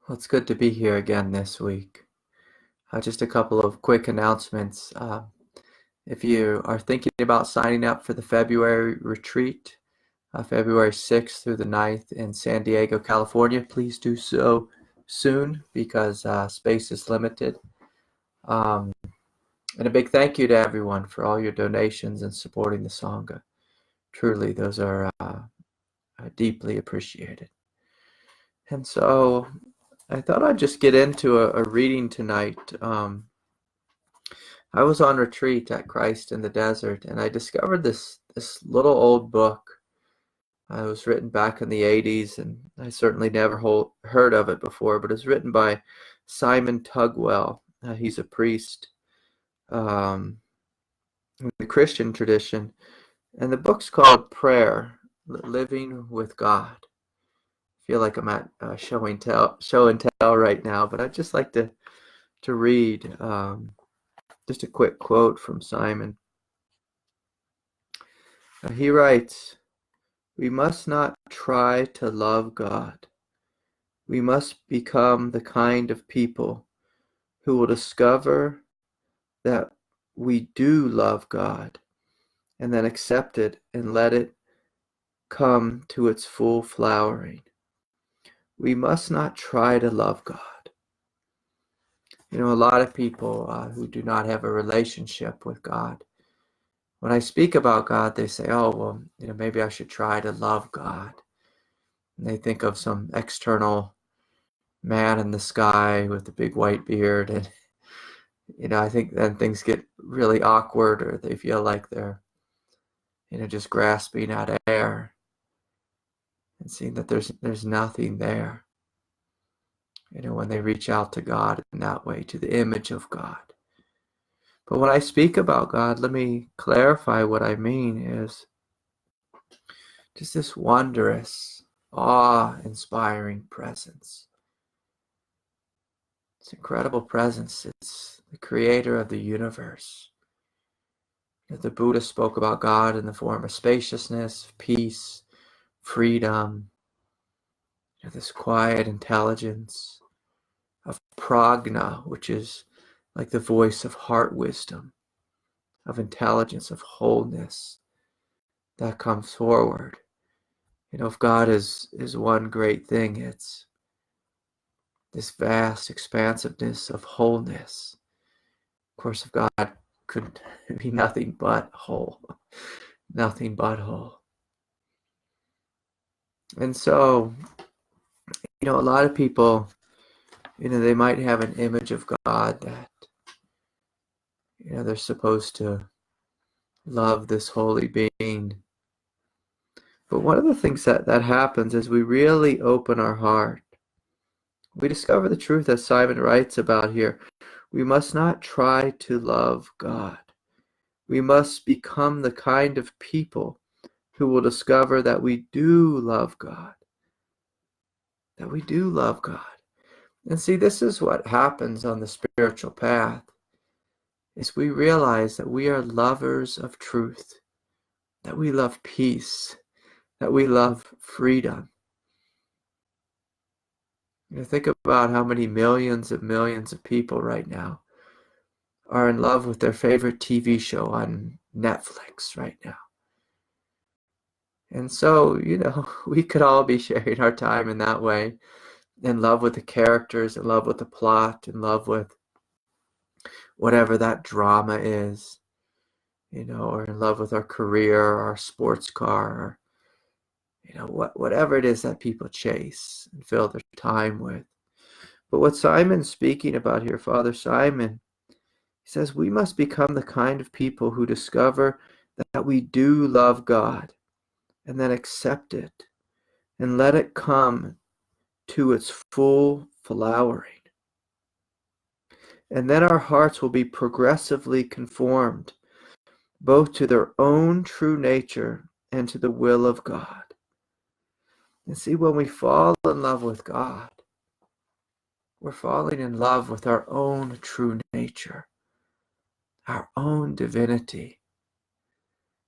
Well, it's good to be here again this week. Just a couple of quick announcements. If you are thinking about signing up for the February retreat, February 6th through the 9th in San Diego, California, please do so soon because space is limited. And a big thank you to everyone for all your donations and supporting the Sangha. Truly, those are deeply appreciated. And so I thought I'd just get into a reading tonight. I was on retreat at Christ in the Desert, and I discovered this little old book. It was written back in the 80s, and I certainly never heard of it before, but it's written by Simon Tugwell. He's a priest in the Christian tradition, and the book's called Prayer, Living with God. I feel like I'm at show and tell right now, but I'd just like to read just a quick quote from Simon. He writes, "We must not try to love God. We must become the kind of people who will discover that we do love God and then accept it and let it come to its full flowering. We must not try to love God." You know, a lot of people who do not have a relationship with God, when I speak about God, they say, oh, well, maybe I should try to love God. And they think of some external man in the sky with a big white beard. And, I think then things get really awkward, or they feel like they're, just grasping at air and seeing that there's nothing there. When they reach out to God in that way, to the image of God. But when I speak about God, let me clarify what I mean is just this wondrous, awe-inspiring presence. It's incredible presence. It's the creator of the universe. The Buddha spoke about God in the form of spaciousness, peace, freedom, this quiet intelligence, of prajna, which is like the voice of heart wisdom, of intelligence, of wholeness that comes forward. If God is one great thing, it's this vast expansiveness of wholeness. Of course, if God could be nothing but whole, nothing but whole. And so, a lot of people, they might have an image of God that, they're supposed to love this holy being. But one of the things that happens is we really open our heart. We discover the truth, as Simon writes about here. We must not try to love God. We must become the kind of people who will discover that we do love God. That we do love God. And see, this is what happens on the spiritual path, is we realize that we are lovers of truth, that we love peace, that we love freedom. Think about how many millions of people right now are in love with their favorite TV show on Netflix right now. And so, we could all be sharing our time in that way, in love with the characters, in love with the plot, in love with whatever that drama is, or in love with our career, our sports car, or, whatever it is that people chase and fill their time with. But what Simon's speaking about here, Father Simon, he says we must become the kind of people who discover that we do love God and then accept it and let it come to its full flowering. And then our hearts will be progressively conformed both to their own true nature and to the will of God. And see, when we fall in love with God, we're falling in love with our own true nature, our own divinity.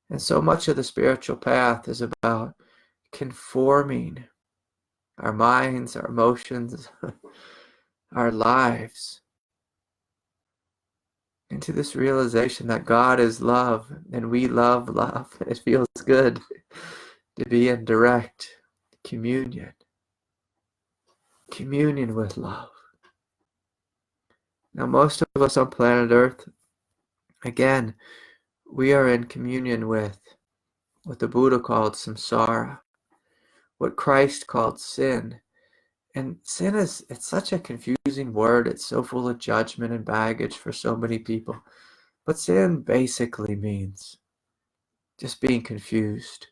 And so much of the spiritual path is about conforming our minds, our emotions, our lives, into this realization that God is love and we love love. It feels good to be in direct communion with love. Now, most of us on planet Earth, again, we are in communion with what the Buddha called samsara, what Christ called sin. And sin it's such a confusing word. It's so full of judgment and baggage for so many people. But sin basically means just being confused,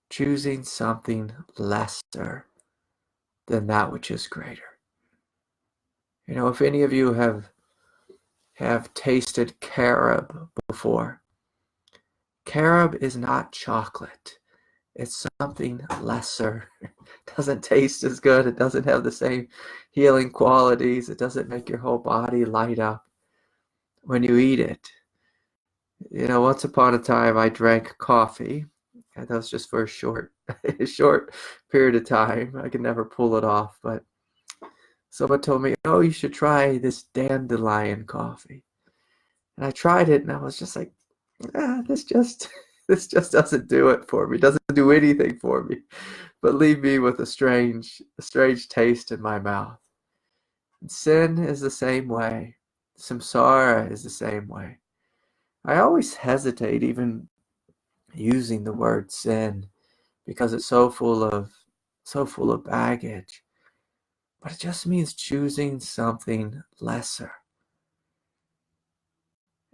choosing something lesser than that which is greater. You know, if any of you have tasted carob before, carob is not chocolate. It's something lesser. It doesn't taste as good. It doesn't have the same healing qualities. It doesn't make your whole body light up when you eat it. You know, once upon a time I drank coffee. And that was just for a short period of time. I could never pull it off, but someone told me, oh, you should try this dandelion coffee. And I tried it and I was just like, this just doesn't do it for me. It doesn't do anything for me, but leave me with a strange taste in my mouth. And sin is the same way. Samsara is the same way. I always hesitate even using the word sin because it's so full of baggage. But it just means choosing something lesser.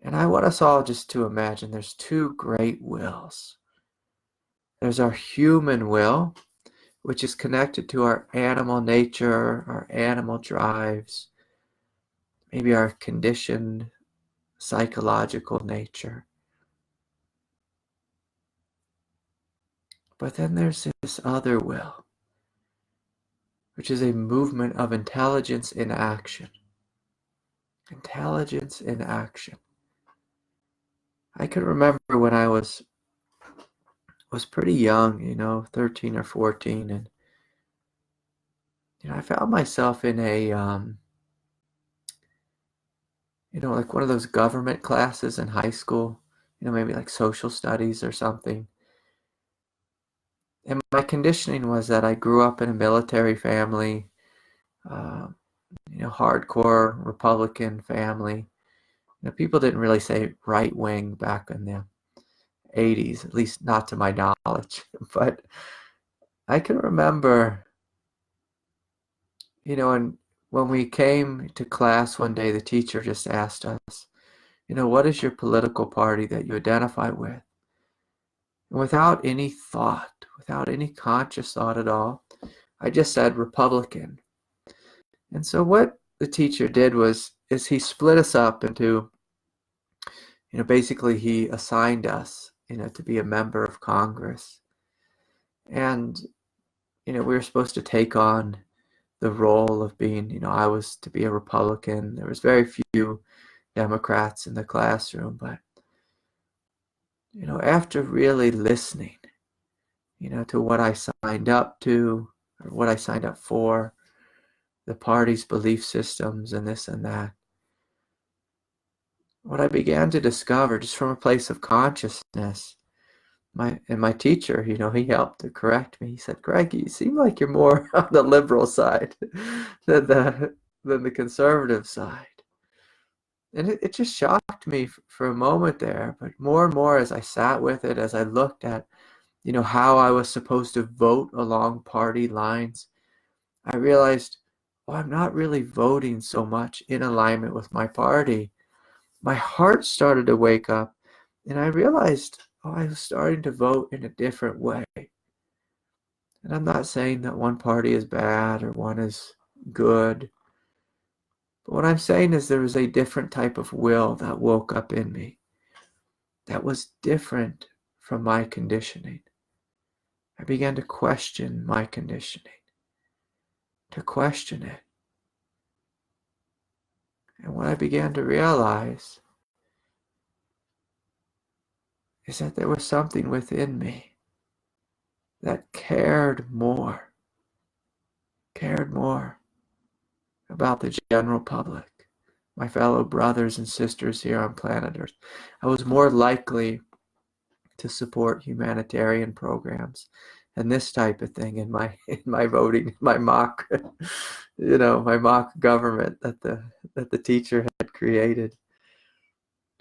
And I want us all just to imagine there's two great wills. There's our human will, which is connected to our animal nature, our animal drives, maybe our conditioned psychological nature. But then there's this other will, which is a movement of intelligence in action. Intelligence in action. I can remember when I was pretty young, 13 or 14, and I found myself in a like one of those government classes in high school, maybe like social studies or something. And my conditioning was that I grew up in a military family, hardcore Republican family. People didn't really say right wing back in the 80s, at least not to my knowledge. But I can remember, and when we came to class one day, the teacher just asked us, what is your political party that you identify with? And without any thought, without any conscious thought at all, I just said Republican. And so what the teacher did is he split us up into, basically he assigned us, to be a member of Congress. And, we were supposed to take on the role of being, I was to be a Republican. There was very few Democrats in the classroom, but, after really listening, to what I signed up to, or what I signed up for, the party's belief systems and this and that, what I began to discover just from a place of consciousness, my teacher, he helped to correct me. He said, Craig, you seem like you're more on the liberal side than the conservative side. And it just shocked me for a moment there, but more and more as I sat with it, as I looked at, how I was supposed to vote along party lines, I realized, I'm not really voting so much in alignment with my party. My heart started to wake up, and I realized, I was starting to vote in a different way. And I'm not saying that one party is bad or one is good. But what I'm saying is there was a different type of will that woke up in me that was different from my conditioning. I began to question my conditioning, to question it. And what I began to realize is that there was something within me that cared more cared more about the general public, my fellow brothers and sisters here on planet Earth. I was more likely to support humanitarian programs and this type of thing in my voting, my mock, my mock government that the teacher had created.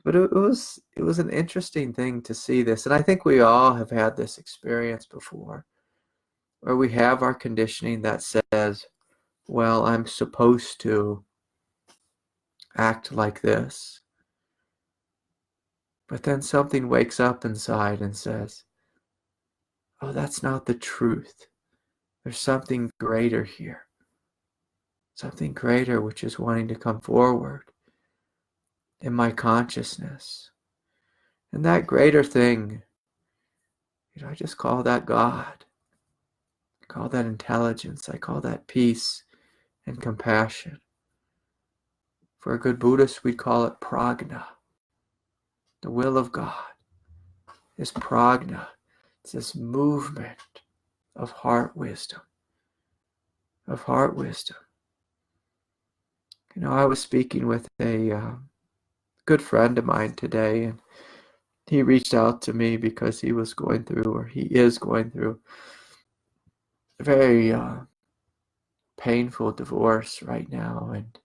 But it was an interesting thing to see this, and I think we all have had this experience before, where we have our conditioning that says, well, I'm supposed to act like this. But then something wakes up inside and says, oh, that's not the truth. There's something greater here. Something greater which is wanting to come forward in my consciousness. And that greater thing, I just call that God. I call that intelligence. I call that peace and compassion. For a good Buddhist, we'd call it prajna. The will of God is prajna. It's this movement of heart wisdom. Of heart wisdom. I was speaking with a good friend of mine today, and he reached out to me because he was going through, or he is going through, a very painful divorce right now. And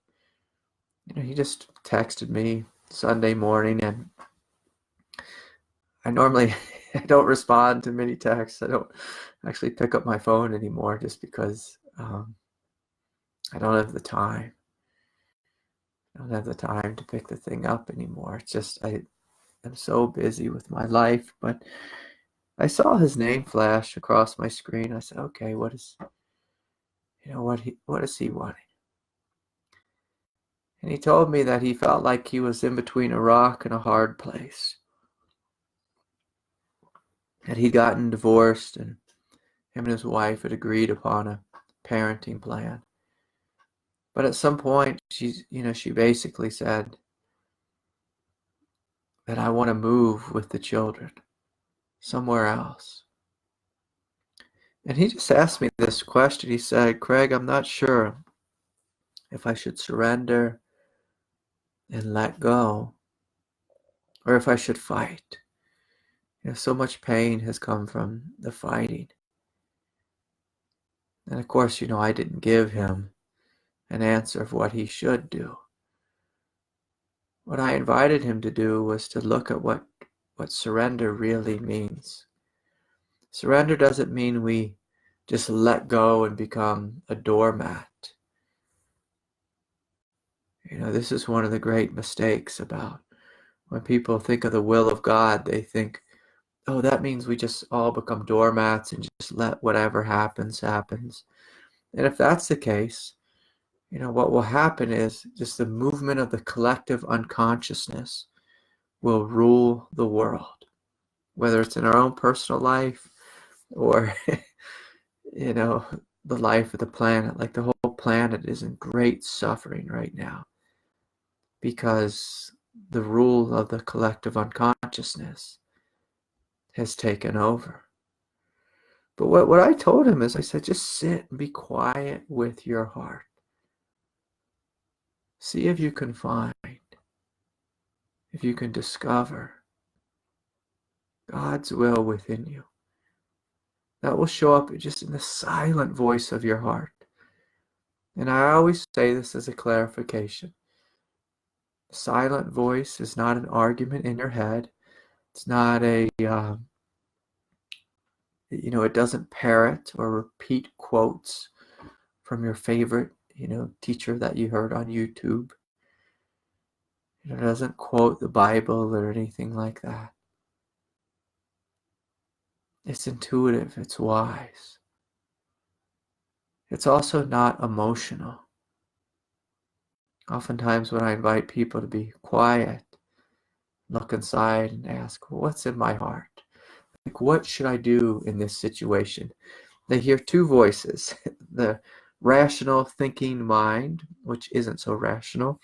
he just texted me Sunday morning, and I normally I don't respond to many texts. I don't actually pick up my phone anymore just because I don't have the time. I don't have the time to pick the thing up anymore. It's just I'm so busy with my life. But I saw his name flash across my screen. I said, okay, what is he wanting? And he told me that he felt like he was in between a rock and a hard place. That he'd gotten divorced, and him and his wife had agreed upon a parenting plan. But at some point, she basically said that I want to move with the children somewhere else. And he just asked me this question. He said, Craig, I'm not sure if I should surrender and let go, or if I should fight. So much pain has come from the fighting. And of course, I didn't give him an answer of what he should do. What I invited him to do was to look at what surrender really means. Surrender doesn't mean we just let go and become a doormat. This is one of the great mistakes about when people think of the will of God. They think, oh, that means we just all become doormats and just let whatever happens. And if that's the case, what will happen is just the movement of the collective unconsciousness will rule the world, whether it's in our own personal life or, the life of the planet. Like the whole planet is in great suffering right now because the rule of the collective unconsciousness has taken over. But what I told him is, I said, just sit and be quiet with your heart. See if you can find, if you can discover God's will within you. That will show up just in the silent voice of your heart. And I always say this as a clarification. The silent voice is not an argument in your head. It's not it doesn't parrot or repeat quotes from your favorite, teacher that you heard on YouTube. It doesn't quote the Bible or anything like that. It's intuitive, it's wise. It's also not emotional. Oftentimes when I invite people to be quiet, look inside and ask, well, what's in my heart? Like, what should I do in this situation? They hear two voices, the rational thinking mind, which isn't so rational,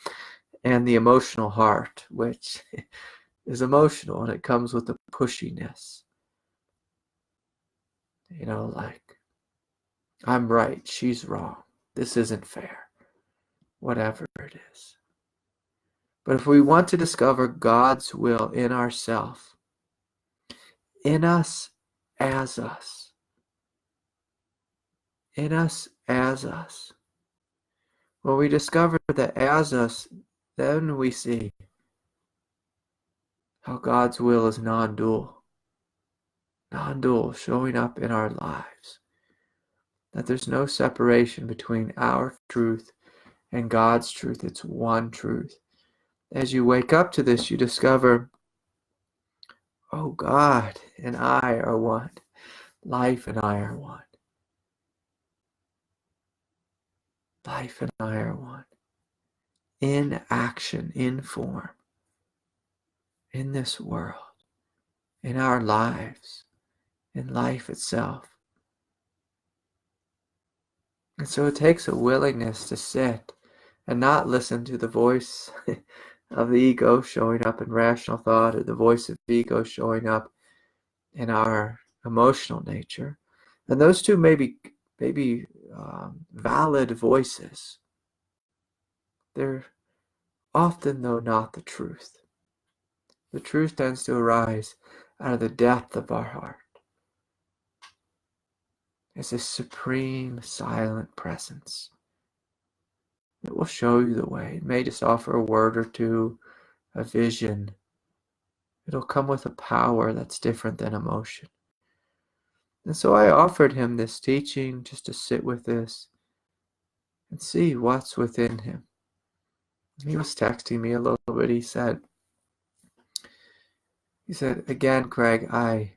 and the emotional heart, which is emotional, and it comes with the pushiness. Like, I'm right, she's wrong. This isn't fair. Whatever it is. But if we want to discover God's will in ourself, in us as us, in us as us, when we discover that as us, then we see how God's will is non-dual. Non-dual, showing up in our lives. That there's no separation between our truth and God's truth. It's one truth. As you wake up to this, you discover, oh, God and I are one. Life and I are one. Life and I are one. In action, in form, in this world, in our lives, in life itself. And so it takes a willingness to sit and not listen to the voice of the ego showing up in rational thought, or the voice of the ego showing up in our emotional nature. And those two may be valid voices. They're often, though, not the truth. The truth tends to arise out of the depth of our heart. It's a supreme, silent presence. It will show you the way. It may just offer a word or two, a vision. It'll come with a power that's different than emotion. And so I offered him this teaching just to sit with this and see what's within him. He was texting me a little bit. He said, again, Craig, I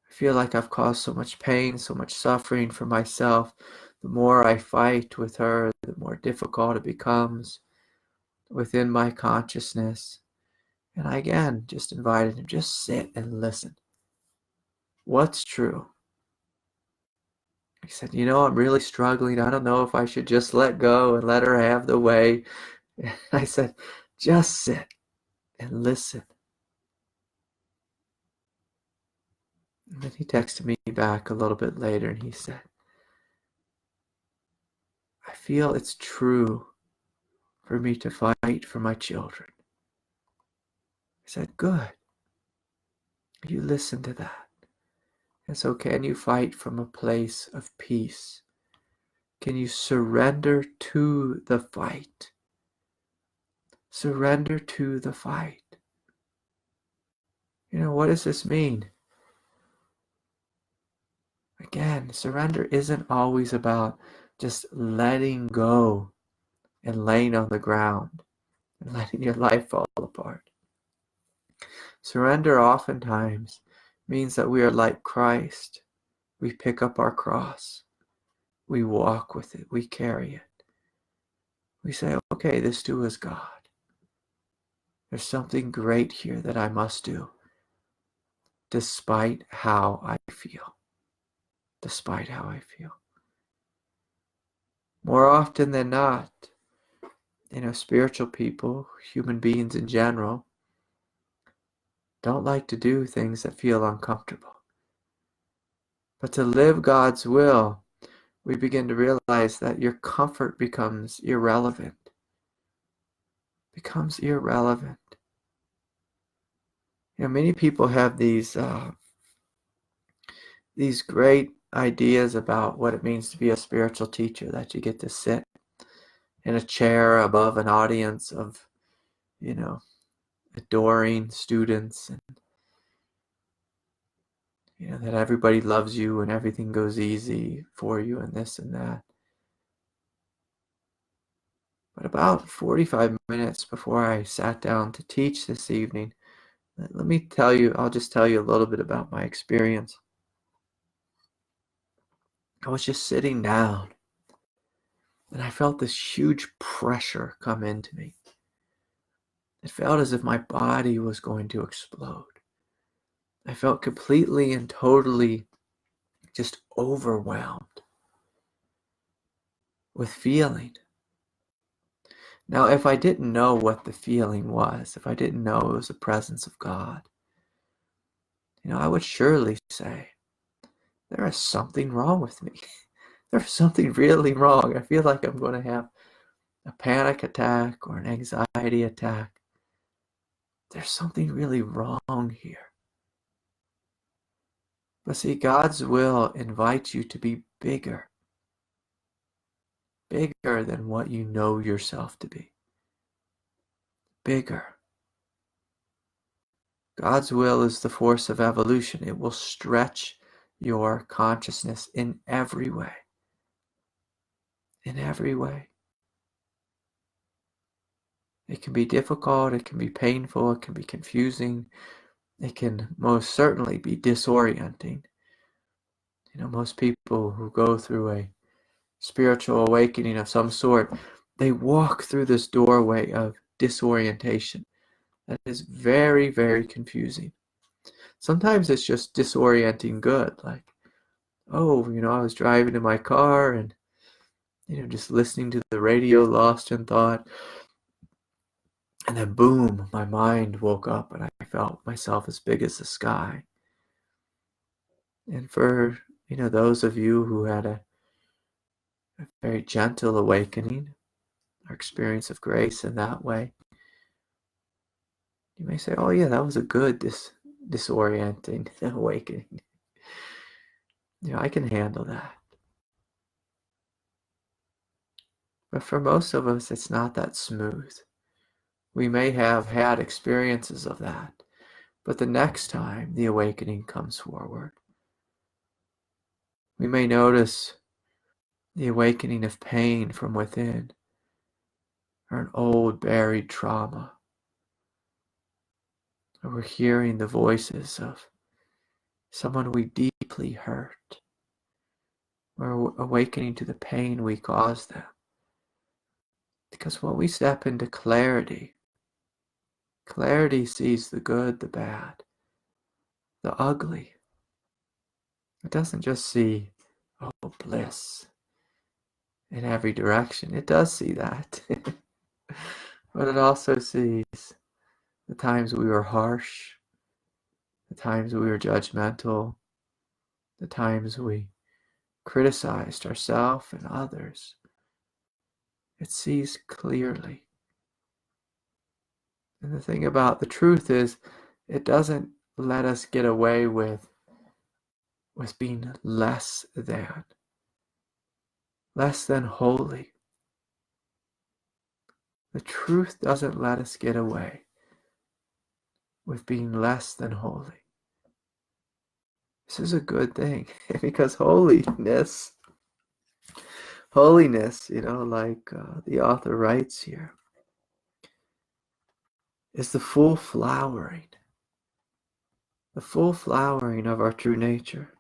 feel like I've caused so much pain, so much suffering for myself. The more I fight with her, the more difficult it becomes within my consciousness. And I again just invited him, just sit and listen. What's true? He said, I'm really struggling. I don't know if I should just let go and let her have the way. And I said, just sit and listen. And then he texted me back a little bit later and he said, I feel it's true for me to fight for my children. I said, good. You listen to that. And so can you fight from a place of peace? Can you surrender to the fight? Surrender to the fight. What does this mean? Again, surrender isn't always about just letting go and laying on the ground and letting your life fall apart. Surrender oftentimes means that we are like Christ. We pick up our cross. We walk with it. We carry it. We say, okay, this too is God. There's something great here that I must do, despite how I feel. Despite how I feel. More often than not, spiritual people, human beings in general, don't like to do things that feel uncomfortable. But to live God's will, we begin to realize that your comfort becomes irrelevant. Becomes irrelevant. Many people have these great ideas about what it means to be a spiritual teacher, that you get to sit in a chair above an audience of, adoring students, and that everybody loves you and everything goes easy for you and this and that. But about 45 minutes before I sat down to teach this evening, let me tell you, I'll just tell you a little bit about my experience. I was just sitting down and I felt this huge pressure come into me. It felt as if my body was going to explode. I felt completely and totally just overwhelmed with feeling. Now, if I didn't know what the feeling was, if I didn't know it was the presence of God, I would surely say, there is something wrong with me. there's something really wrong. I feel like I'm going to have a panic attack or an anxiety attack. There's something really wrong here. But see, God's will invites you to be bigger than what you know yourself to be. Bigger. God's will is the force of evolution. It will stretch your consciousness in every way. In every way. It can be difficult, it can be painful, it can be confusing, it can most certainly be disorienting. Most people who go through a spiritual awakening of some sort, they walk through this doorway of disorientation that is very, very confusing. Sometimes it's just disorienting good, like, I was driving in my car and, just listening to the radio, lost in thought. And then boom, my mind woke up and I felt myself as big as the sky. And for, those of you who had a very gentle awakening, or experience of grace in that way, you may say, oh yeah, that was a good disorienting awakening. I can handle that. But for most of us, it's not that smooth. We may have had experiences of that, but the next time the awakening comes forward, we may notice the awakening of pain from within, or an old buried trauma, or we're hearing the voices of someone we deeply hurt. We're awakening to the pain we caused them. Because when we step into clarity sees the good, the bad, the ugly. It doesn't just see, bliss in every direction. It does see that. But it also sees the times we were harsh, the times we were judgmental, the times we criticized ourselves and others. It sees clearly. And the thing about the truth is, it doesn't let us get away with being less than holy. The truth doesn't let us get away with being less than holy. This is a good thing, because holiness, like the author writes here, is the full flowering of our true nature.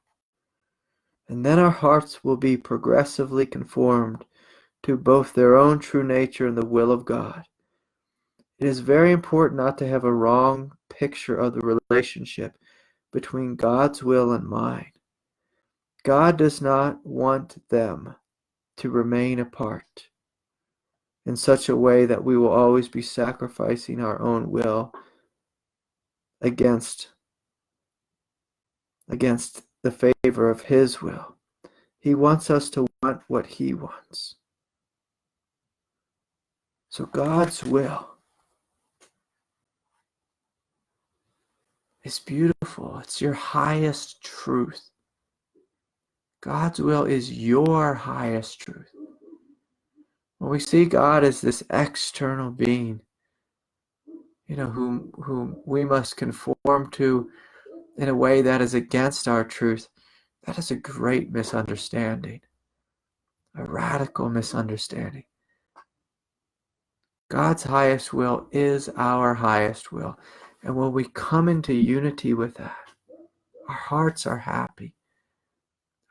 And then our hearts will be progressively conformed to both their own true nature and the will of God. It is very important not to have a wrong picture of the relationship between God's will and mine. God does not want them to remain apart in such a way that we will always be sacrificing our own will against the favor of His will. He wants us to want what He wants. So God's will is beautiful. It's your highest truth. God's will is your highest truth. When we see God as this external being, whom we must conform to in a way that is against our truth, that is a great misunderstanding, a radical misunderstanding. God's highest will is our highest will. And when we come into unity with that, our hearts are happy,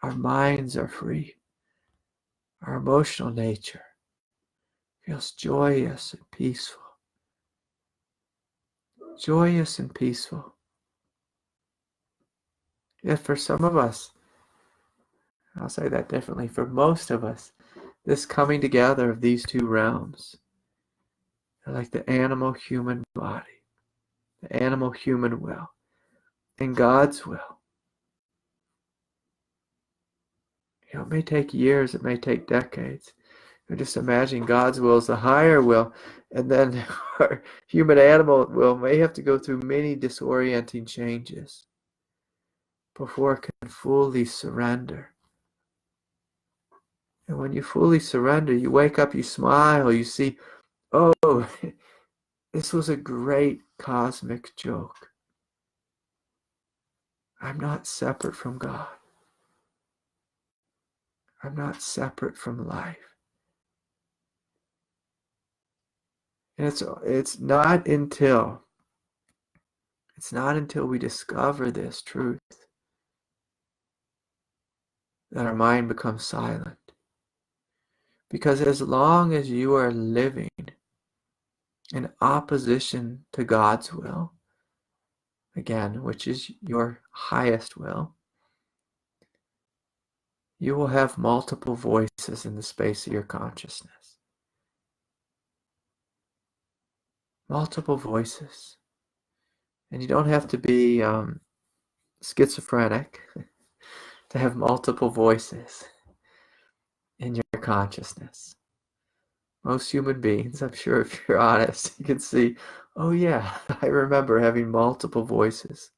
our minds are free, our emotional nature feels joyous and peaceful. Joyous and peaceful. Yet for some of us, I'll say that differently, for most of us, this coming together of these two realms are like the animal-human body, the animal-human will, and God's will. It may take years, it may take decades. Just imagine God's will is the higher will, and then our human animal will may have to go through many disorienting changes before it can fully surrender. And when you fully surrender, you wake up, you smile, you see, oh, this was a great cosmic joke. I'm not separate from God. I'm not separate from life. And it's not until we discover this truth that our mind becomes silent. Because as long as you are living in opposition to God's will, again, which is your highest will, you will have multiple voices in the space of your consciousness. Multiple voices. And you don't have to be schizophrenic to have multiple voices in your consciousness. Most human beings, I'm sure if you're honest, you can see, oh yeah, I remember having multiple voices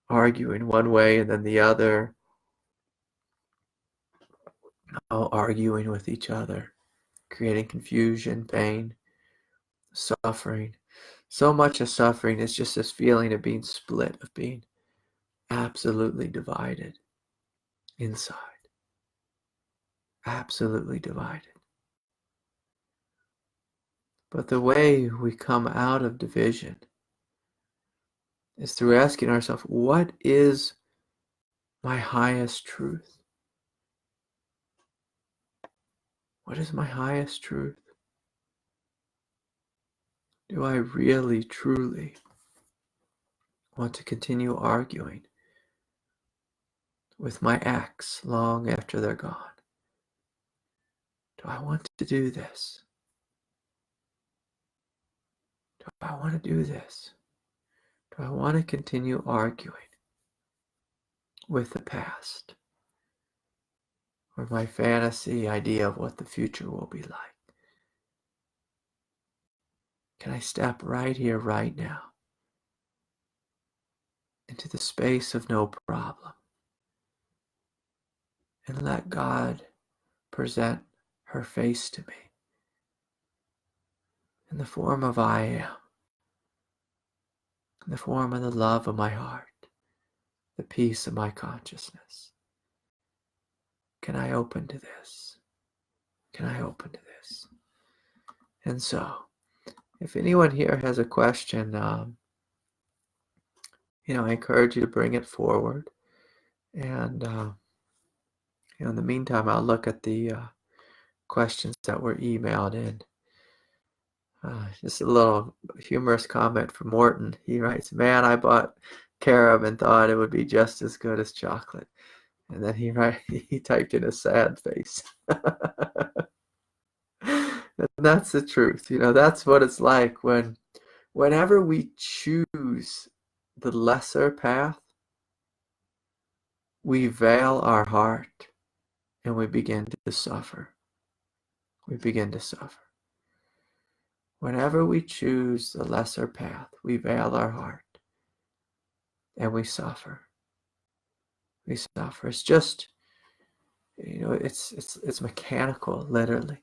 arguing one way and then the other, arguing with each other, creating confusion, pain, suffering. So much of suffering is just this feeling of being split, of being absolutely divided inside. Absolutely divided. But the way we come out of division is through asking ourselves, what is my highest truth? What is my highest truth? Do I really, truly want to continue arguing with my ex long after they're gone? Do I want to do this? Do I want to do this? Do I want to continue arguing with the past or my fantasy idea of what the future will be like? Can I step right here, right now, into the space of no problem and let God present her face to me in the form of I am, in the form of the love of my heart, the peace of my consciousness? Can I open to this? Can I open to this? And so, if anyone here has a question, I encourage you to bring it forward. And in the meantime, I'll look at the questions that were emailed in. Just a little humorous comment from Morton. He writes, "Man, I bought carob and thought it would be just as good as chocolate." And then he typed in a sad face. And that's the truth. That's what it's like whenever we choose the lesser path, we veil our heart and we begin to suffer. We begin to suffer. Whenever we choose the lesser path, we veil our heart and we suffer. We suffer. It's just, it's mechanical, literally.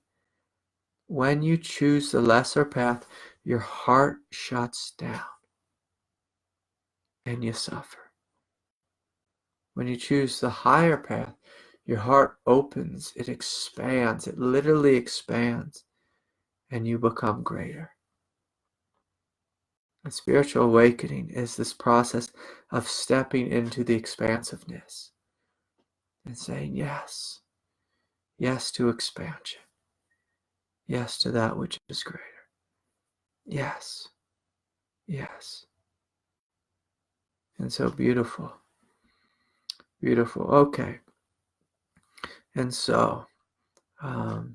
When you choose the lesser path, your heart shuts down and you suffer. When you choose the higher path, your heart opens, it expands, it literally expands, and you become greater. And spiritual awakening is this process of stepping into the expansiveness and saying yes, yes to expansion, yes to that which is greater, yes, yes. And so beautiful, beautiful. Okay. And so, let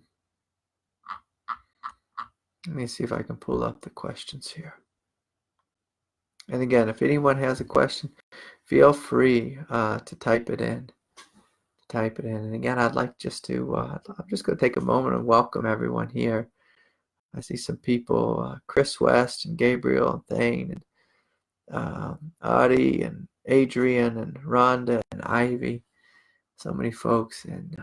me see if I can pull up the questions here. And again, if anyone has a question, feel free to type it in. type it in. And again, I'd like just to, I'm just going to take a moment and welcome everyone here. I see some people, Chris West and Gabriel and Thane and Audie and Adrian and Rhonda and Ivy. So many folks, and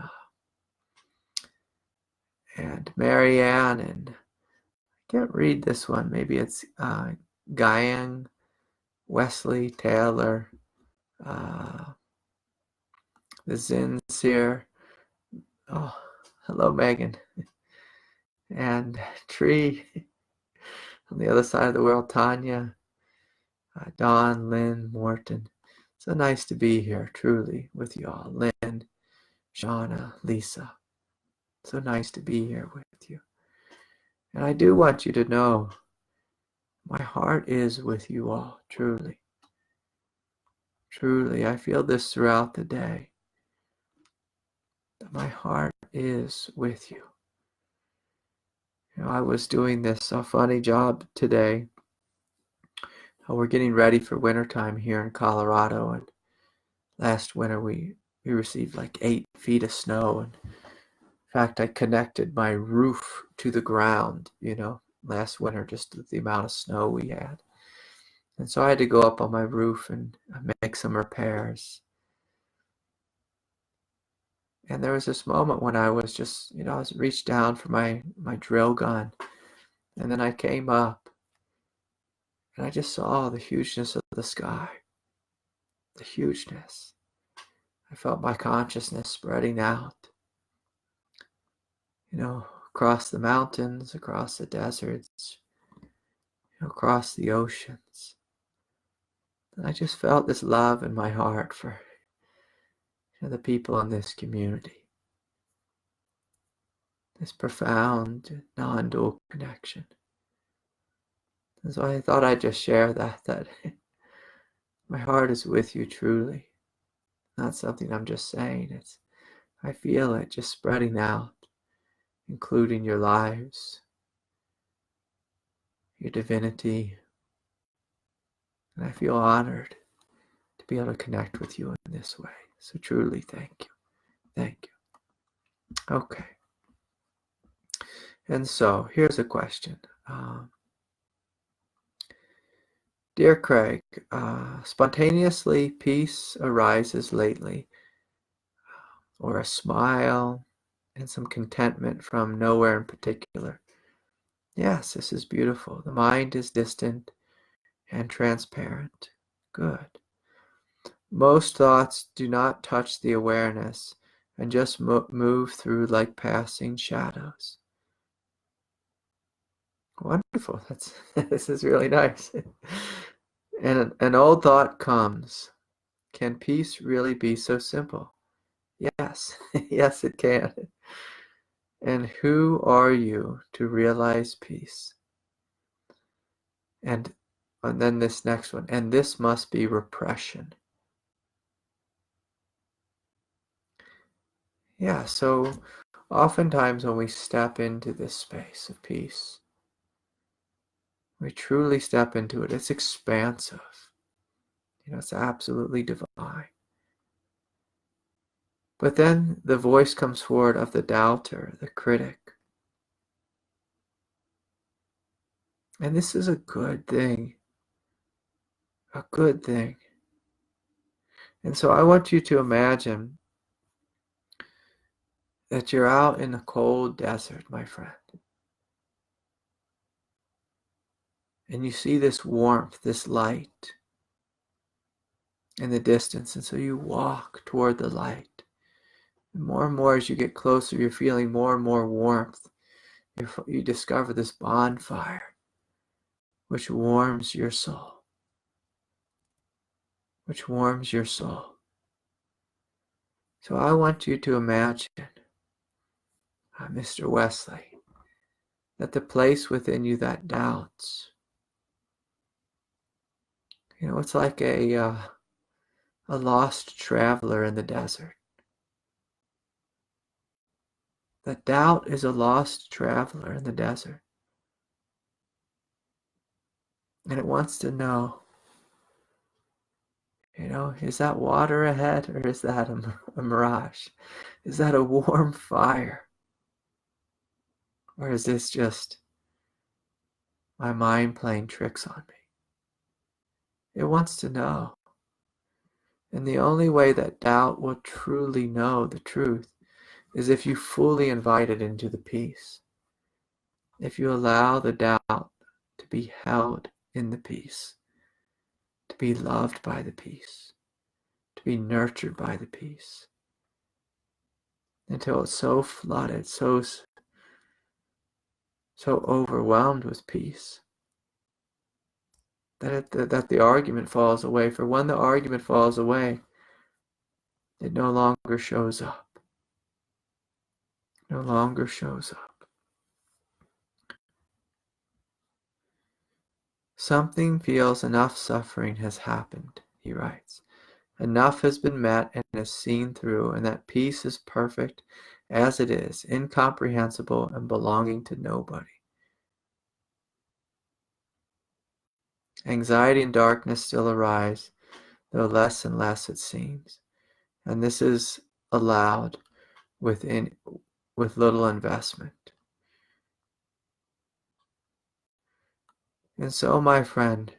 Marianne, and I can't read this one. Maybe it's Guyan, Wesley, Taylor, the Zins here. Oh, hello, Megan. And Tree on the other side of the world, Tanya, Dawn, Lynn, Morton. So nice to be here, truly, with you all. Lynn, Shauna, Lisa. So nice to be here with you. And I do want you to know my heart is with you all, truly. Truly, I feel this throughout the day. That my heart is with you. You know, I was doing this funny job today. We're getting ready for wintertime here in Colorado, and last winter we received like 8 feet of snow. And in fact, I connected my roof to the ground, last winter, just the amount of snow we had. And so I had to go up on my roof and make some repairs. And there was this moment when I was just, I was reached down for my drill gun. And then I came up and I just saw the hugeness of the sky. The hugeness. I felt my consciousness spreading out. Across the mountains, across the deserts, across the oceans. And I just felt this love in my heart for the people in this community. This profound, non-dual connection. And so I thought I'd just share that my heart is with you truly. Not something I'm just saying. I feel it just spreading out, including your lives, your divinity. And I feel honored to be able to connect with you in this way. So truly, thank you. Thank you. Okay. And so, here's a question. Dear Craig, spontaneously peace arises lately, or a smile and some contentment from nowhere in particular. Yes, this is beautiful. The mind is distant and transparent. Good. Most thoughts do not touch the awareness and just move through like passing shadows. Wonderful. This is really nice. And an old thought comes. Can peace really be so simple? Yes. Yes, it can. And who are you to realize peace? And then this next one. And this must be repression. Yeah, so oftentimes when we step into this space of peace, we truly step into it. It's expansive. It's absolutely divine. But then the voice comes forward of the doubter, the critic. And this is a good thing. A good thing. And so I want you to imagine that you're out in the cold desert, my friend. And you see this warmth, this light in the distance. And so you walk toward the light. And more as you get closer, you're feeling more and more warmth. You discover this bonfire, which warms your soul. Which warms your soul. So I want you to imagine, Mr. Wesley, that the place within you that doubts, it's like a lost traveler in the desert. That doubt is a lost traveler in the desert. And it wants to know, Is that water ahead, or is that a mirage? Is that a warm fire? Or is this just my mind playing tricks on me? It wants to know. And the only way that doubt will truly know the truth is if you fully invite it into the peace. If you allow the doubt to be held in the peace, to be loved by the peace, to be nurtured by the peace, until it's so flooded, so overwhelmed with peace, that the argument falls away. For when the argument falls away, it no longer shows up. No longer shows up. Something feels enough suffering has happened, he writes. Enough has been met and is seen through, and that peace is perfect as it is, incomprehensible and belonging to nobody. Anxiety and darkness still arise, though less and less it seems. And this is allowed with little investment. And so, my friend,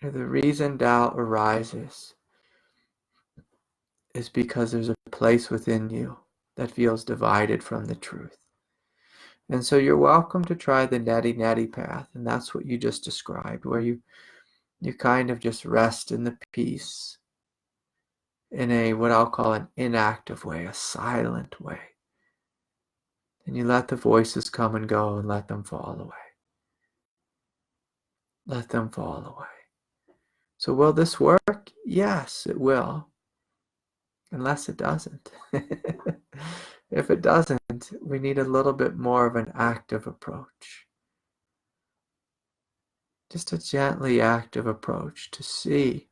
the reason doubt arises is because there's a place within you that feels divided from the truth. And so you're welcome to try the neti path, and that's what you just described, where you kind of just rest in the peace in a, what I'll call, an inactive way, a silent way. And you let the voices come and go and let them fall away. Let them fall away. So will this work? Yes, it will. Unless it doesn't. If it doesn't, we need a little bit more of an active approach. Just a gently active approach to see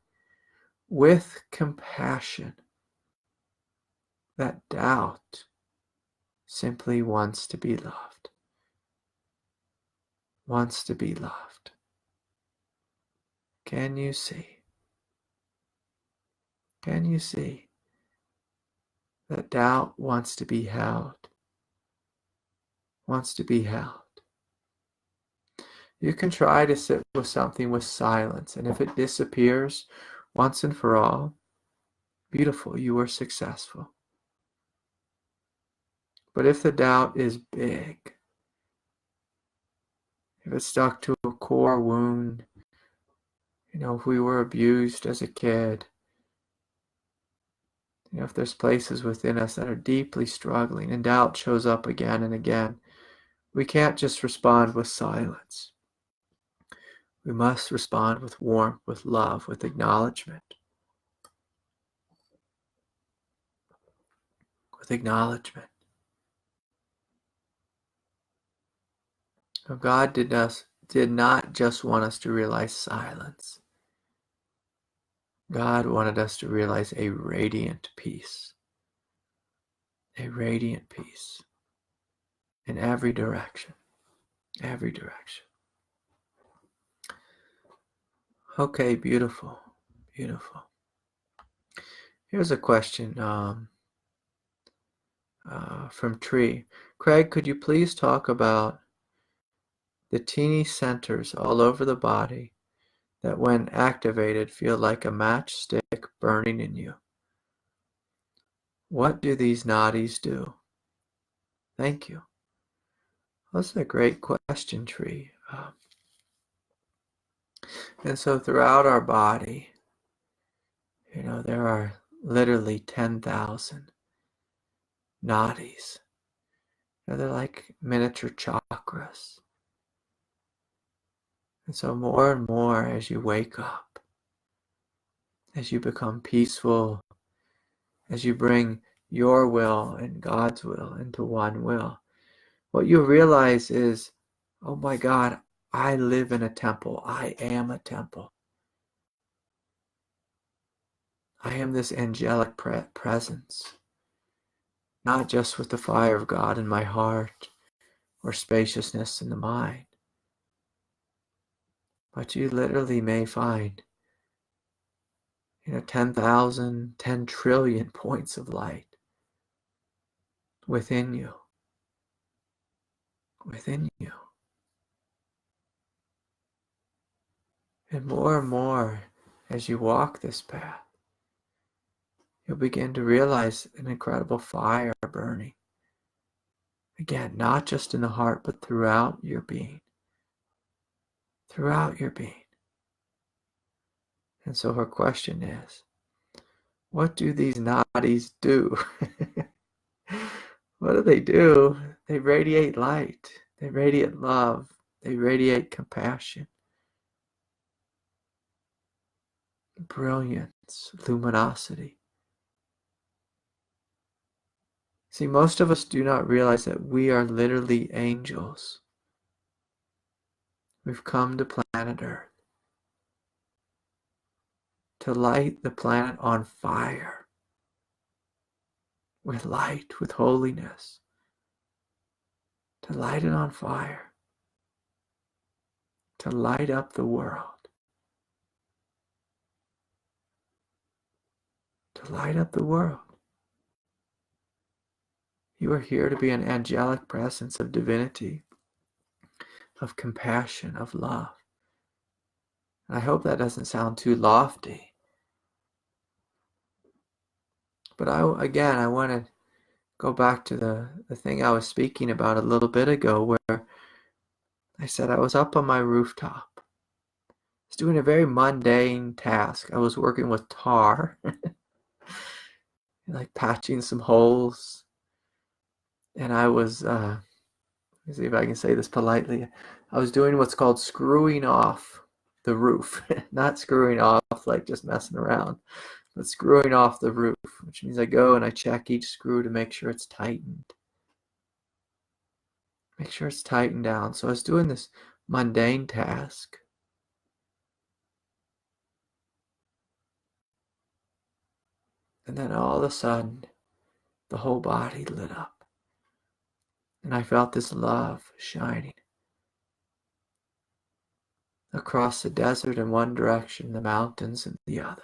with compassion that doubt simply wants to be loved. Wants to be loved. Can you see? Can you see that doubt wants to be held? Wants to be held. You can try to sit with something with silence, and if it disappears once and for all, beautiful, you were successful. But if the doubt is big, if it's stuck to a core wound, if we were abused as a kid, if there's places within us that are deeply struggling and doubt shows up again and again, we can't just respond with silence. We must respond with warmth, with love, with acknowledgement. With acknowledgement. So God did not just want us to realize silence. God wanted us to realize a radiant peace. A radiant peace. In every direction. Every direction. Okay, beautiful. Beautiful. Here's a question from Tree. Craig, could you please talk about the teeny centers all over the body that when activated feel like a matchstick burning in you? What do these nadis do? Thank you. That's a great question, Tree. And so throughout our body, there are literally 10,000 nadis. They're like miniature chakras. And so more and more as you wake up, as you become peaceful, as you bring your will and God's will into one will, what you realize is, oh my God, I live in a temple. I am a temple. I am this angelic presence, not just with the fire of God in my heart or spaciousness in the mind, but you literally may find 10,000, 10 trillion points of light within you. Within you. And more as you walk this path, you'll begin to realize an incredible fire burning. Again, not just in the heart, but throughout your being. Throughout your being. And so her question is, what do these nadis do? What do? They radiate light. They radiate love. They radiate compassion, brilliance, luminosity. See, most of us do not realize that we are literally angels. We've come to planet Earth to light the planet on fire with light, with holiness, to light it on fire, to light up the world, to light up the world. You are here to be an angelic presence of divinity, of compassion, of love. And I hope that doesn't sound too lofty. But I want to go back to the thing I was speaking about a little bit ago, where I said I was up on my rooftop. I was doing a very mundane task. I was working with tar, like patching some holes. And I was, let me see if I can say this politely. I was doing what's called screwing off the roof. Not screwing off like just messing around, but screwing off the roof, which means I go and I check each screw to make sure it's tightened. Make sure it's tightened down. So I was doing this mundane task. And then all of a sudden, the whole body lit up. And I felt this love shining across the desert in one direction, the mountains in the other.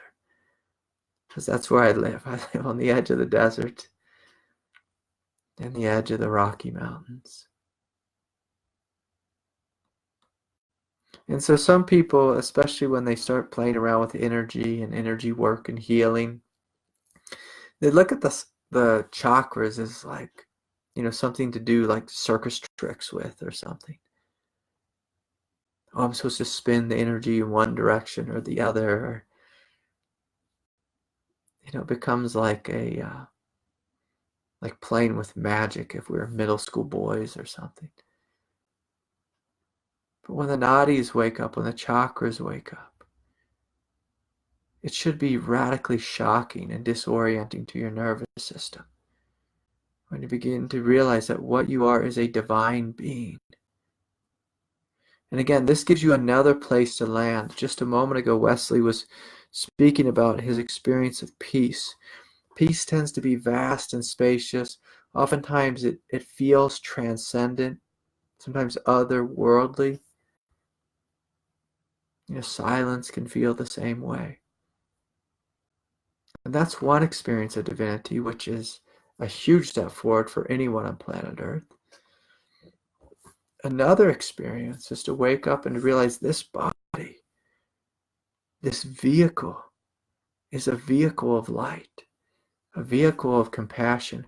Because that's where I live. I live on the edge of the desert and the edge of the Rocky Mountains. And so some people, especially when they start playing around with energy and energy work and healing, they look at the chakras as like, something to do like circus tricks with or something. Oh, I'm supposed to spin the energy in one direction or the other. Or, it becomes like like playing with magic if we were middle school boys or something. But when the nadis wake up, when the chakras wake up, it should be radically shocking and disorienting to your nervous system when you begin to realize that what you are is a divine being. And again, this gives you another place to land. Just a moment ago, Wesley was speaking about his experience of peace. Peace tends to be vast and spacious. Oftentimes it feels transcendent, sometimes otherworldly. Silence can feel the same way. And that's one experience of divinity, which is a huge step forward for anyone on planet Earth. Another experience is to wake up and realize this body, this vehicle, is a vehicle of light, a vehicle of compassion.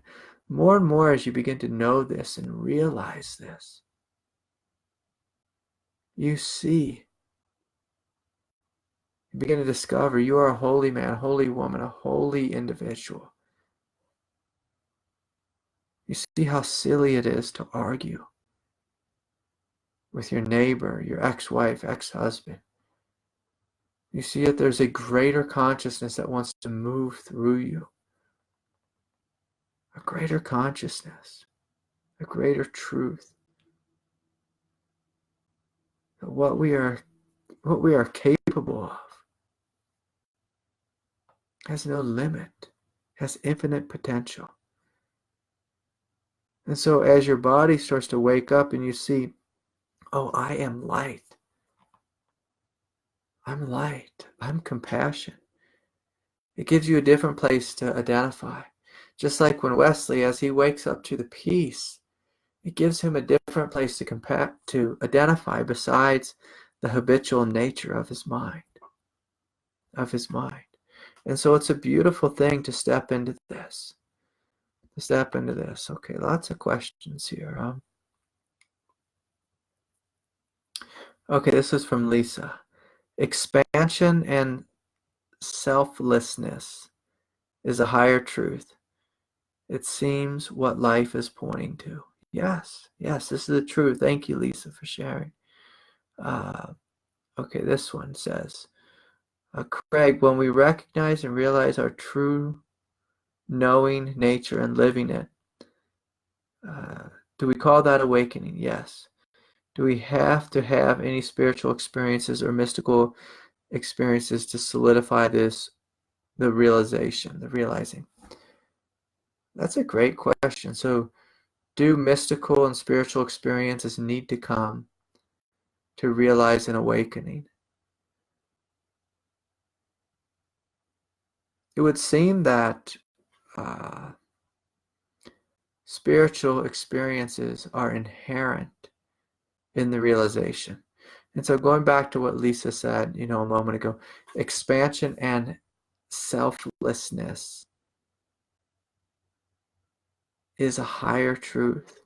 More and more as you begin to know this and realize this, you begin to discover you are a holy man, a holy woman, a holy individual. You see how silly it is to argue with your neighbor, your ex-wife, ex-husband. You see that there's a greater consciousness that wants to move through you. A greater consciousness, a greater truth. That what we are capable of has no limit, has infinite potential. And so as your body starts to wake up and you see, oh, I am light. I'm light. I'm compassion. It gives you a different place to identify. Just like when Wesley, as he wakes up to the peace, it gives him a different place to identify besides the habitual nature of his mind. And so it's a beautiful thing to step into this. Okay, lots of questions here. Okay, this is from Lisa. Expansion and selflessness is a higher truth. It seems what life is pointing to. Yes, this is the truth. Thank you, Lisa, for sharing. Okay, this one says, Craig, when we recognize and realize our true knowing nature and living it, do we call that awakening? Yes. Do we have to have any spiritual experiences or mystical experiences to solidify the realizing? That's a great question. So, do mystical and spiritual experiences need to come to realize an awakening? It would seem that spiritual experiences are inherent in the realization. And so going back to what Lisa said, a moment ago, expansion and selflessness is a higher truth.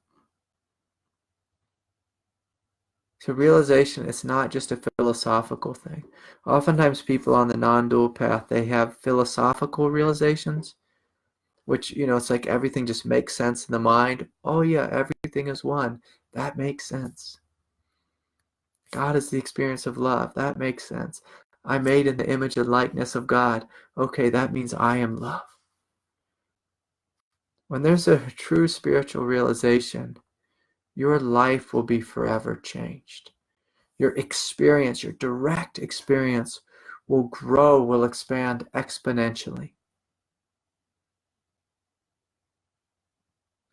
So realization is not just a philosophical thing. Oftentimes people on the non-dual path, they have philosophical realizations, which, it's like everything just makes sense in the mind. Oh yeah, everything is one. That makes sense. God is the experience of love. That makes sense. I'm made in the image and likeness of God. Okay, that means I am love. When there's a true spiritual realization, your life will be forever changed. Your experience, your direct experience will grow, will expand exponentially.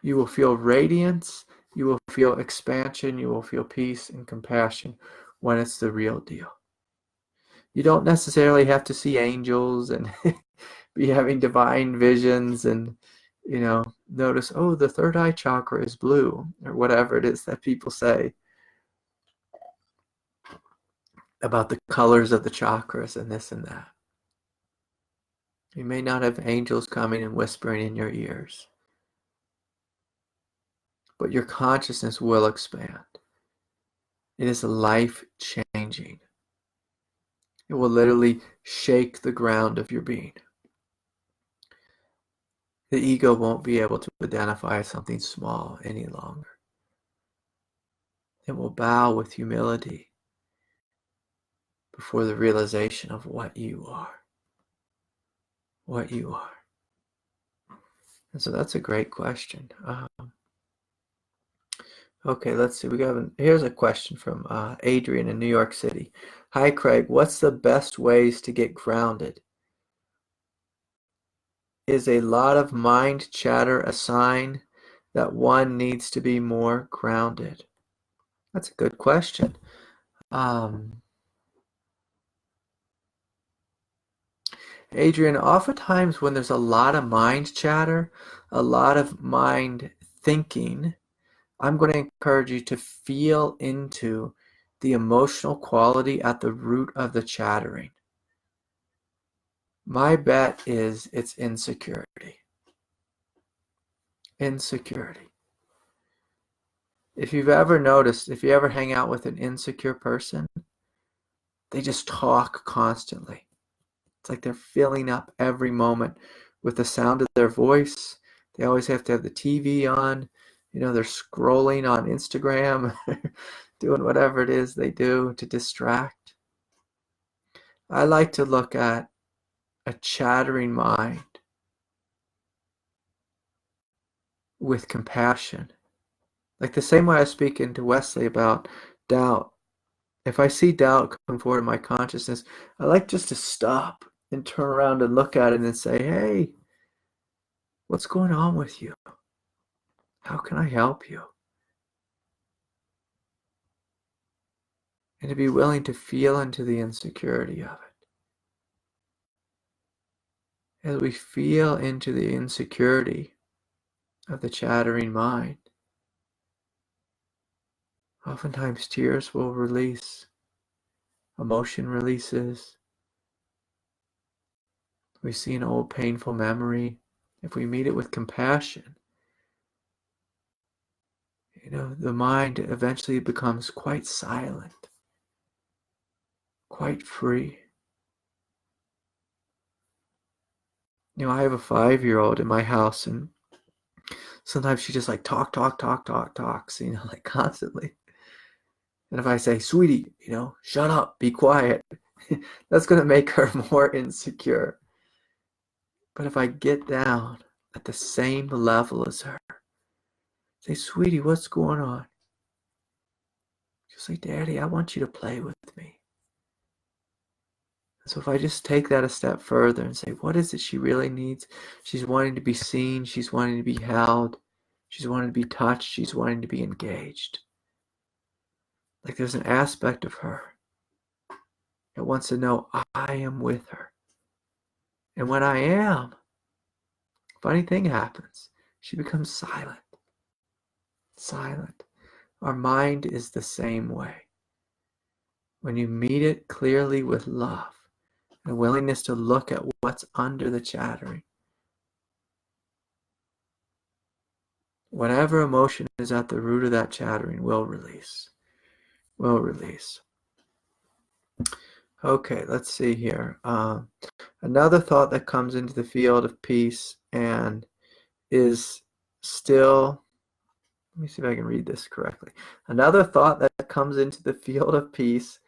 You will feel radiance, you will feel expansion, you will feel peace and compassion when it's the real deal. You don't necessarily have to see angels and be having divine visions and, notice, oh, the third eye chakra is blue, or whatever it is that people say about the colors of the chakras and this and that. You may not have angels coming and whispering in your ears, but your consciousness will expand. It is life-changing. It will literally shake the ground of your being. The ego won't be able to identify something small any longer. It will bow with humility before the realization of what you are. What you are. And so that's a great question. Okay, let's see. Here's a question from Adrian in New York City. Hi, Craig. What's the best ways to get grounded? Is a lot of mind chatter a sign that one needs to be more grounded? That's a good question. Adrian, oftentimes when there's a lot of mind chatter, a lot of mind thinking, I'm going to encourage you to feel into the emotional quality at the root of the chattering. My bet is it's insecurity. Insecurity. If you've ever noticed, if you ever hang out with an insecure person, they just talk constantly. It's like they're filling up every moment with the sound of their voice. They always have to have the TV on. They're scrolling on Instagram, doing whatever it is they do to distract. I like to look at a chattering mind with compassion. Like the same way I was speaking to Wesley about doubt. If I see doubt come forward in my consciousness, I like just to stop and turn around and look at it and say, hey, what's going on with you? How can I help you? and to be willing to feel into the insecurity of it. As we feel into the insecurity of the chattering mind, oftentimes tears will release, emotion releases. We see an old painful memory. If we meet it with compassion, the mind eventually becomes quite silent, quite free. I have a 5-year-old in my house, and sometimes she just like talks, like constantly. And if I say, sweetie, shut up, be quiet, that's going to make her more insecure. But if I get down at the same level as her, say, sweetie, what's going on? She'll say, Daddy, I want you to play with me. So if I just take that a step further and say, what is it she really needs? She's wanting to be seen. She's wanting to be held. She's wanting to be touched. She's wanting to be engaged. Like there's an aspect of her that wants to know I am with her. And when I am, funny thing happens. She becomes silent. Silent. Our mind is the same way. When you meet it clearly with love, and a willingness to look at what's under the chattering, whatever emotion is at the root of that chattering will release. Will release. Okay, let's see here. Another thought that comes into the field of peace and is still, let me see if I can read this correctly. Another thought that comes into the field of peace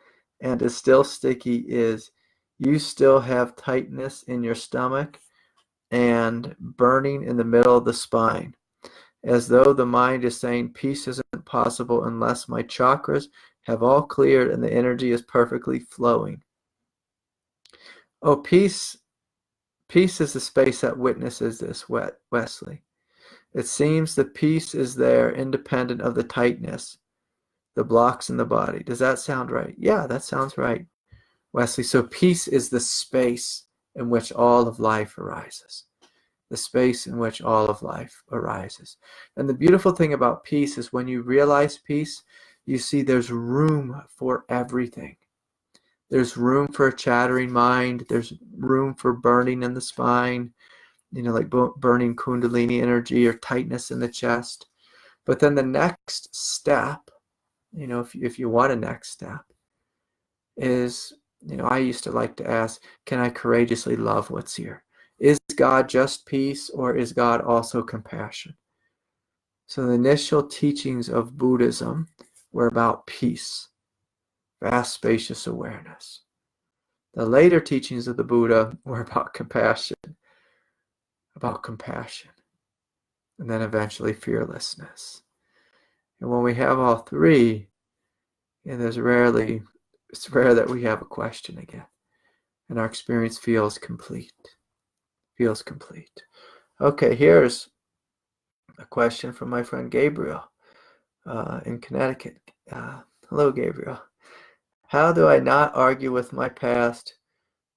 and is still sticky is you still have tightness in your stomach and burning in the middle of the spine, as though the mind is saying peace isn't possible unless my chakras have all cleared and the energy is perfectly flowing. Oh, peace is the space that witnesses this, Wesley. It seems the peace is there independent of the tightness, the blocks in the body. Does that sound right? Yeah, that sounds right, Wesley. So peace is the space in which all of life arises. The space in which all of life arises. And the beautiful thing about peace is when you realize peace, you see there's room for everything. There's room for a chattering mind. There's room for burning in the spine, like burning kundalini energy or tightness in the chest. But then the next step, if you want a next step, is, I used to like to ask, can I courageously love what's here? Is God just peace, or is God also compassion? So the initial teachings of Buddhism were about peace, vast, spacious awareness. The later teachings of the Buddha were about compassion, and then eventually fearlessness. And when we have all three, it's rare that we have a question again, and our experience feels complete. Okay, here's a question from my friend Gabriel in Connecticut. Hello, Gabriel. How do I not argue with my past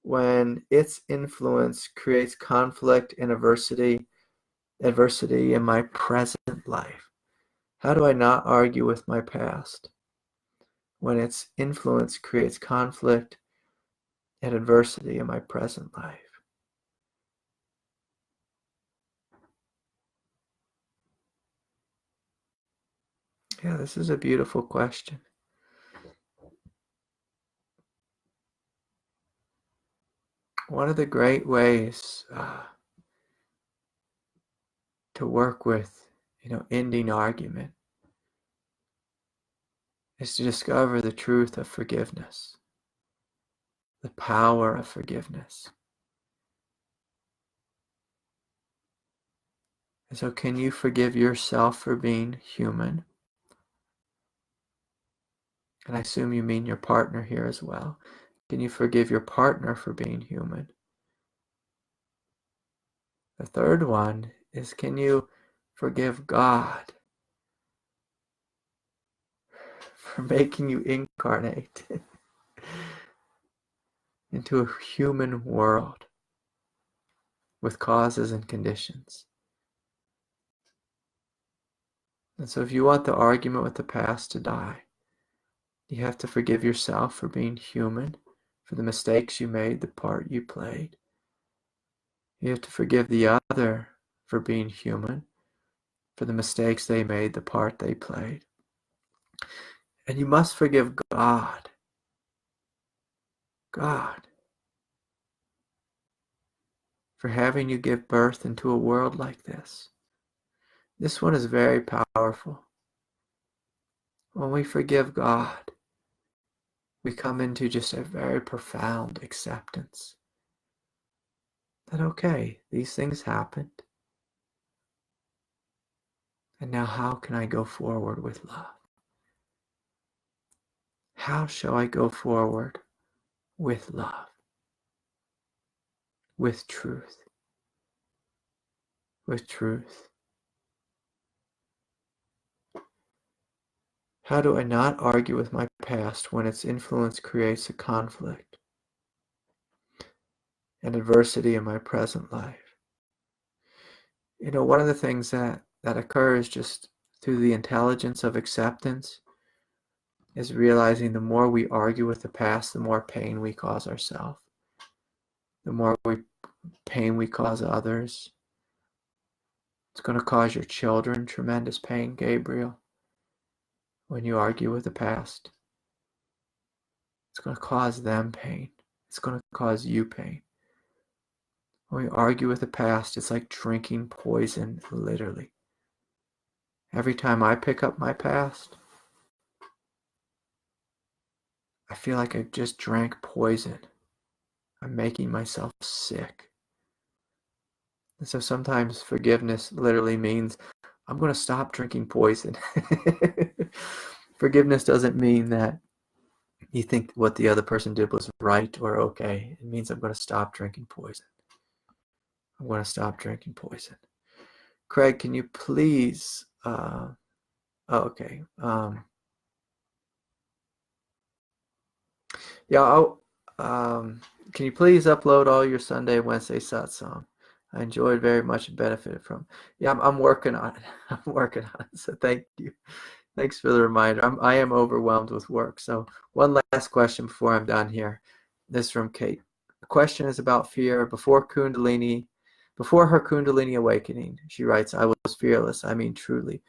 when its influence creates conflict and adversity in my present life? How do I not argue with my past when its influence creates conflict and adversity in my present life? Yeah, this is a beautiful question. One of the great ways to work with, ending argument is to discover the truth of forgiveness, the power of forgiveness. And so can you forgive yourself for being human? And I assume you mean your partner here as well. Can you forgive your partner for being human? The third one is, can you forgive God for making you incarnate into a human world with causes and conditions. And so if you want the argument with the past to die, you have to forgive yourself for being human, for the mistakes you made, the part you played. You have to forgive the other for being human, for the mistakes they made, the part they played. And you must forgive God. God, for having you give birth into a world like this. This one is very powerful. When we forgive God, we come into just a very profound acceptance that, okay, these things happened. And now how can I go forward with love? How shall I go forward with love, with truth, with truth? How do I not argue with my past when its influence creates a conflict and adversity in my present life? You know, one of the things that occurs just through the intelligence of acceptance is realizing the more we argue with the past, the more pain we cause ourselves, the more pain we cause others. It's going to cause your children tremendous pain, Gabriel, when you argue with the past. It's going to cause them pain. It's going to cause you pain. When we argue with the past, it's like drinking poison, literally. Every time I pick up my past, I feel like I just drank poison. I'm making myself sick. And so sometimes forgiveness literally means I'm going to stop drinking poison. Forgiveness doesn't mean that you think what the other person did was right or okay. It means I'm going to stop drinking poison. I'm going to stop drinking poison. Craig, can you please... okay. Yeah, can you please upload all your Sunday and Wednesday satsang? I enjoyed very much and benefited from. Yeah, I'm working on it. I'm working on it. So thank you. Thanks for the reminder. I am overwhelmed with work. So one last question before I'm done here. This is from Kate. The question is about fear. Before her Kundalini awakening, she writes, I was fearless. I mean, truly.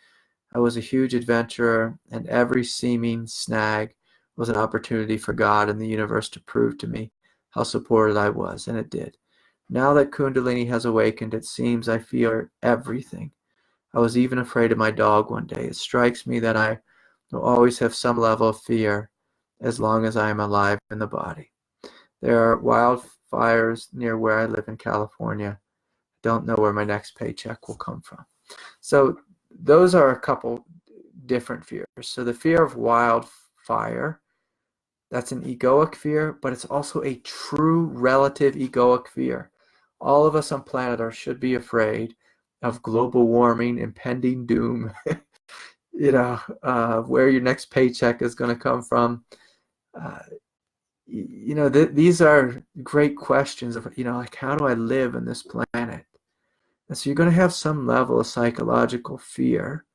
I was a huge adventurer, and every seeming snag was an opportunity for God and the universe to prove to me how supported I was, and it did. Now that Kundalini has awakened, it seems I fear everything. I was even afraid of my dog one day. It strikes me that I will always have some level of fear as long as I am alive in the body. There are wildfires near where I live in California. I don't know where my next paycheck will come from. So those are a couple different fears. So the fear of wildfire, that's an egoic fear, but it's also a true relative egoic fear. All of us on planet Earth should be afraid of global warming, impending doom, where your next paycheck is going to come from. These are great questions of, like, how do I live in this planet? And so you're going to have some level of psychological fear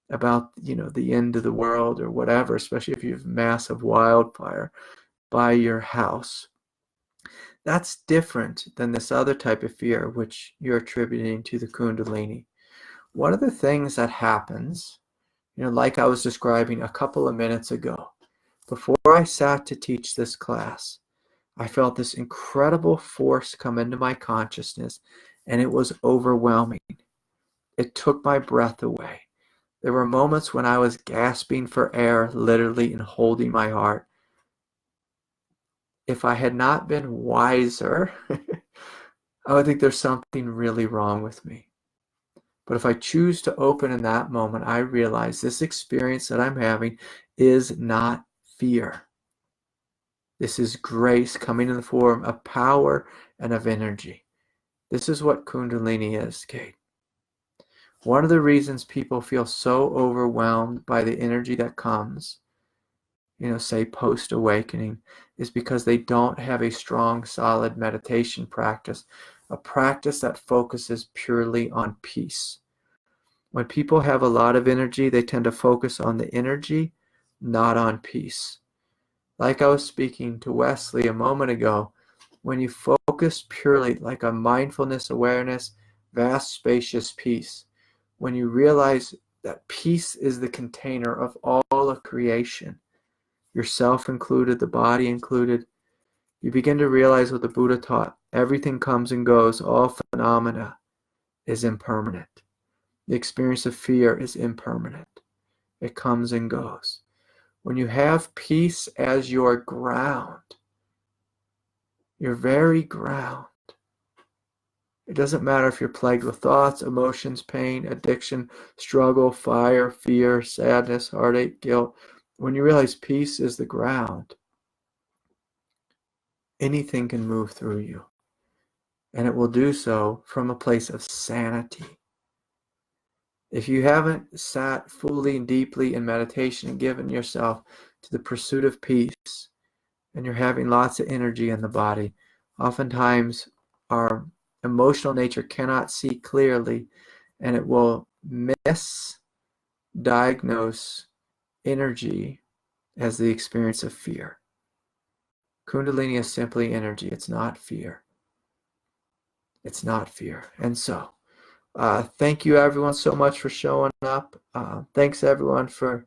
about, the end of the world or whatever, especially if you have massive wildfire by your house. That's different than this other type of fear, which you're attributing to the Kundalini. One of the things that happens, like I was describing a couple of minutes ago, before I sat to teach this class, I felt this incredible force come into my consciousness, and it was overwhelming. It took my breath away. There were moments when I was gasping for air, literally, and holding my heart. If I had not been wiser, I would think there's something really wrong with me. But if I choose to open in that moment, I realize this experience that I'm having is not fear. This is grace coming in the form of power and of energy. This is what Kundalini is, Kate. One of the reasons people feel so overwhelmed by the energy that comes say post-awakening, is because they don't have a strong, solid meditation practice, a practice that focuses purely on peace. When people have a lot of energy, they tend to focus on the energy, not on peace. Like I was speaking to Wesley a moment ago, when you focus purely like a mindfulness awareness, vast, spacious peace, when you realize that peace is the container of all of creation, yourself included, the body included, you begin to realize what the Buddha taught. Everything comes and goes. All phenomena is impermanent. The experience of fear is impermanent. It comes and goes. When you have peace as your ground, your very ground, it doesn't matter if you're plagued with thoughts, emotions, pain, addiction, struggle, fire, fear, sadness, heartache, guilt. When you realize peace is the ground, anything can move through you. And it will do so from a place of sanity. If you haven't sat fully and deeply in meditation and given yourself to the pursuit of peace, and you're having lots of energy in the body, oftentimes our emotional nature cannot see clearly, and it will misdiagnose energy as the experience of fear. Kundalini is simply energy. It's not fear. It's not fear. And so, thank you everyone so much for showing up. Thanks everyone for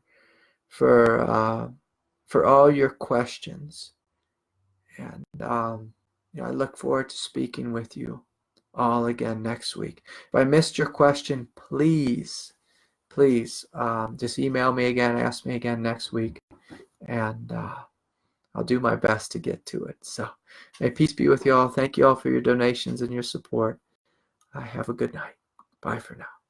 all your questions. And I look forward to speaking with you all again next week. If I missed your question, please just email me again, ask me again next week, and I'll do my best to get to it. So may peace be with you all. Thank you all for your donations and your support. Have a good night. Bye for now.